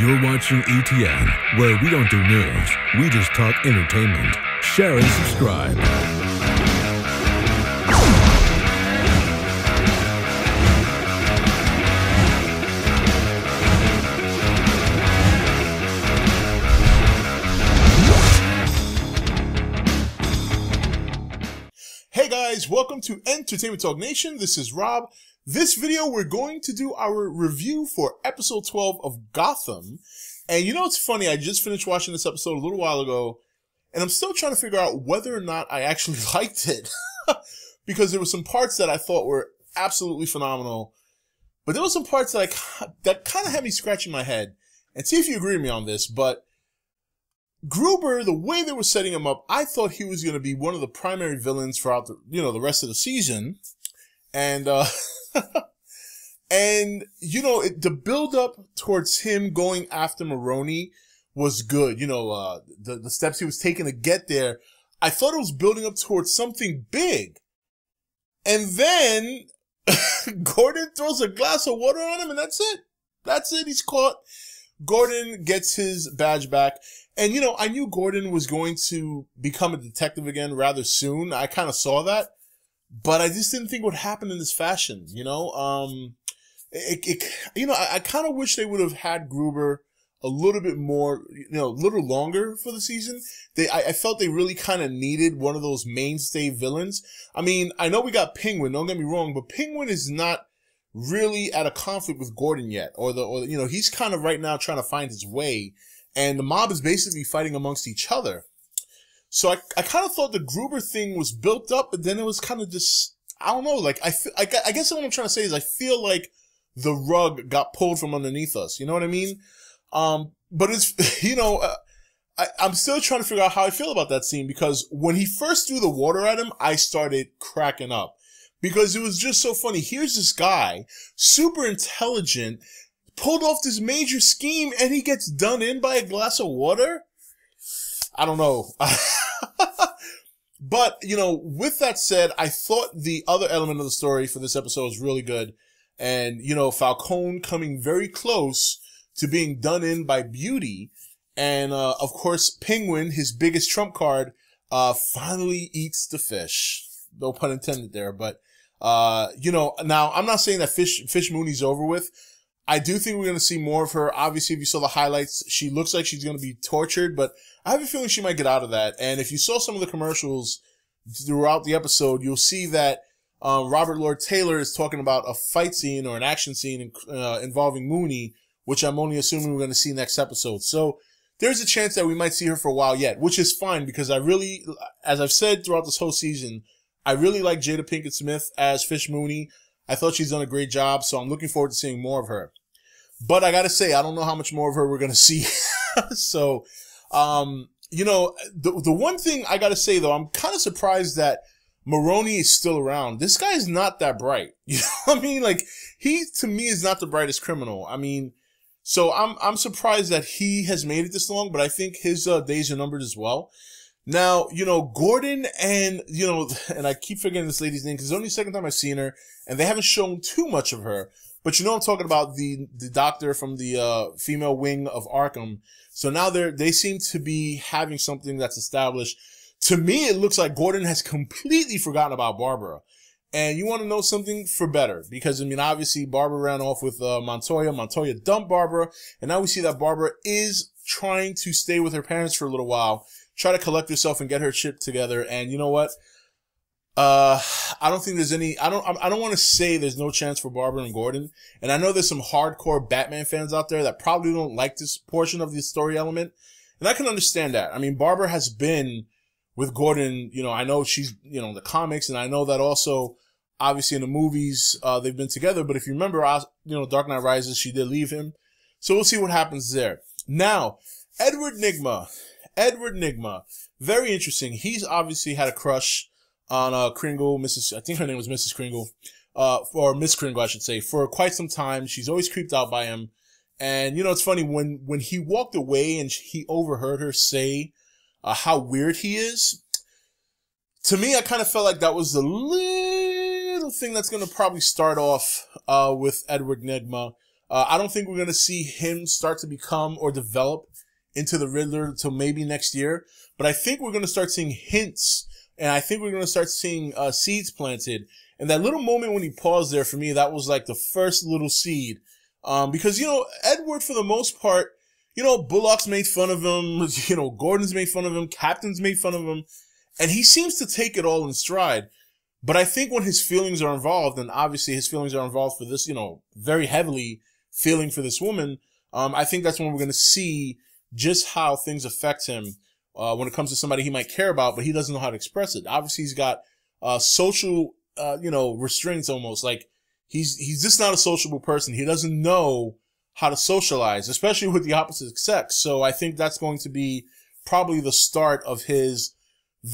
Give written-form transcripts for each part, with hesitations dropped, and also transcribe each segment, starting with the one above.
You're watching E.T.N, where we don't do news, we just talk entertainment. Share and subscribe. Hey guys, welcome to Entertainment Talk Nation. This is Rob. This video, we're going to do our review for episode 12 of Gotham. And you know what's funny? I just finished watching this episode a little while ago, and I'm still trying to figure out whether or not I actually liked it. Because there were some parts that I thought were absolutely phenomenal, but there were some parts that kind of had me scratching my head. And see if you agree with me on this, but Gruber, the way they were setting him up, I thought he was going to be one of the primary villains throughout the rest of the season. And, and, the build up towards him going after Maroni was good. The steps he was taking to get there, I thought it was building up towards something big. And then Gordon throws a glass of water on him, and that's it. That's it. He's caught. Gordon gets his badge back. And, I knew Gordon was going to become a detective again rather soon. I kind of saw that. But I just didn't think it would happen in this fashion, I kind of wish they would have had Gruber a little bit more, a little longer for the season. I felt they really kind of needed one of those mainstay villains. I mean, I know we got Penguin, don't get me wrong, but Penguin is not really at a conflict with Gordon yet. Or he's kind of right now trying to find his way. And the mob is basically fighting amongst each other. So I kind of thought the Gruber thing was built up, but then it was kind of just, I don't know, like, I guess what I'm trying to say is I feel like the rug got pulled from underneath us, you know what I mean? But it's, I'm still trying to figure out how I feel about that scene, because when he first threw the water at him, I started cracking up. Because it was just so funny. Here's this guy, super intelligent, pulled off this major scheme, and he gets done in by a glass of water? I don't know. But, with that said, I thought the other element of the story for this episode was really good. And, Falcone coming very close to being done in by Beauty. And, of course, Penguin, his biggest trump card, finally eats the fish. No pun intended there. But, now I'm not saying that Fish Mooney's over with. I do think we're going to see more of her. Obviously, if you saw the highlights, she looks like she's going to be tortured, but I have a feeling she might get out of that. And if you saw some of the commercials throughout the episode, you'll see that Robert Lord Taylor is talking about a fight scene or an action scene involving Mooney, which I'm only assuming we're going to see next episode. So there's a chance that we might see her for a while yet, which is fine, because I really, as I've said throughout this whole season, I really like Jada Pinkett Smith as Fish Mooney. I thought she's done a great job, so I'm looking forward to seeing more of her. But I gotta say, I don't know how much more of her we're gonna see. So, the one thing I gotta say though, I'm kind of surprised that Maroni is still around. This guy is not that bright. You know what I mean? Like, he, to me, is not the brightest criminal. I mean, so I'm surprised that he has made it this long, but I think his days are numbered as well. Now, Gordon and, and I keep forgetting this lady's name because it's only the second time I've seen her, and they haven't shown too much of her. But I'm talking about the doctor from the female wing of Arkham. So now they seem to be having something that's established. To me, it looks like Gordon has completely forgotten about Barbara. And you want to know something? For better. Because, obviously, Barbara ran off with Montoya. Montoya dumped Barbara. And now we see that Barbara is trying to stay with her parents for a little while, try to collect herself and get her shit together. And you know what? I don't think there's any, I don't want to say there's no chance for Barbara and Gordon. And I know there's some hardcore Batman fans out there that probably don't like this portion of the story element. And I can understand that. Barbara has been with Gordon, I know she's, in the comics, and I know that also, obviously in the movies, they've been together. But if you remember, Dark Knight Rises, she did leave him. So we'll see what happens there. Now, Edward Nygma, very interesting. He's obviously had a crush on Kringle, I think her name was Mrs. Kringle, or Miss Kringle, I should say, for quite some time. She's always creeped out by him. And, it's funny, when he walked away and he overheard her say how weird he is, to me, I kind of felt like that was the little thing that's going to probably start off with Edward Nygma. I don't think we're going to see him start to become or develop into the Riddler until maybe next year. But I think we're going to start seeing hints, and I think we're going to start seeing seeds planted. And that little moment when he paused there, for me, that was like the first little seed. Because, you know, Edward, for the most part, you know, Bullock's made fun of him, you know, Gordon's made fun of him, Captain's made fun of him, and he seems to take it all in stride. But I think when his feelings are involved, and obviously his feelings are involved for this, you know, very heavily feeling for this woman, I think that's when we're going to see just how things affect him when it comes to somebody he might care about, but he doesn't know how to express it. Obviously, he's got social, you know, restraints almost. Like, he's just not a sociable person. He doesn't know how to socialize, especially with the opposite sex. So I think that's going to be probably the start of his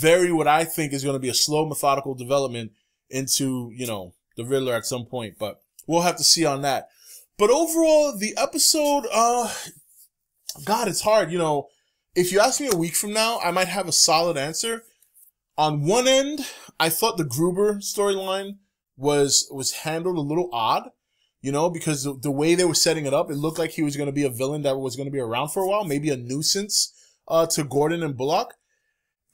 what I think is going to be a slow, methodical development into, you know, the Riddler at some point. But we'll have to see on that. But overall, the episode, God, it's hard. You know, if you ask me a week from now, I might have a solid answer. On one end, I thought the Gruber storyline was handled a little odd, you know, because the way they were setting it up, it looked like he was going to be a villain that was going to be around for a while, maybe a nuisance to Gordon and Bullock.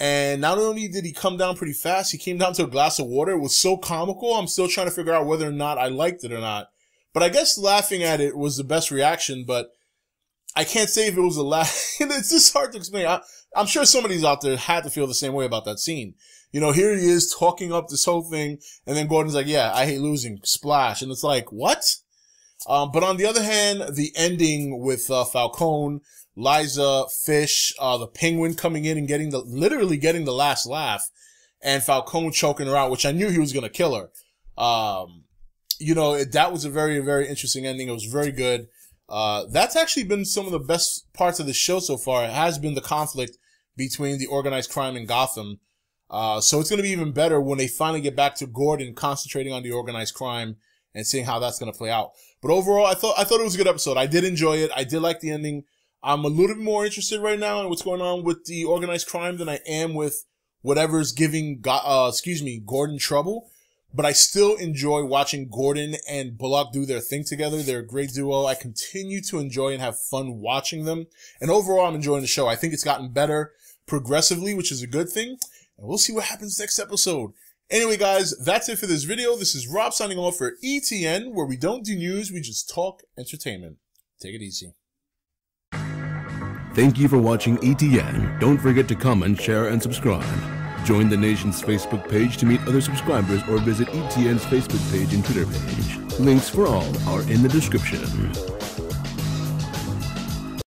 And not only did he come down pretty fast, he came down to a glass of water. It was so comical. I'm still trying to figure out whether or not I liked it or not. But I guess laughing at it was the best reaction, but I can't say if it was a laugh. It's just hard to explain. I'm sure somebody's out there had to feel the same way about that scene. You know, here he is talking up this whole thing, and then Gordon's like, yeah, I hate losing, splash. And it's like, what? But on the other hand, the ending with Falcone, Liza, Fish, the Penguin coming in and literally getting the last laugh, and Falcone choking her out, which I knew he was going to kill her. You know, that was a very, very interesting ending. It was very good. That's actually been some of the best parts of the show so far. It has been the conflict between the organized crime and Gotham. So it's going to be even better when they finally get back to Gordon concentrating on the organized crime and seeing how that's going to play out. But overall, I thought it was a good episode. I did enjoy it. I did like the ending. I'm a little bit more interested right now in what's going on with the organized crime than I am with whatever's giving, Gordon trouble. But I still enjoy watching Gordon and Bullock do their thing together. They're a great duo. I continue to enjoy and have fun watching them. And overall, I'm enjoying the show. I think it's gotten better progressively, which is a good thing. And we'll see what happens next episode. Anyway, guys, that's it for this video. This is Rob signing off for E.T.N, where we don't do news, we just talk entertainment. Take it easy. Thank you for watching E.T.N. Don't forget to comment, share, and subscribe. Join the nation's Facebook page to meet other subscribers or visit E.T.N's Facebook page and Twitter page. Links for all are in the description.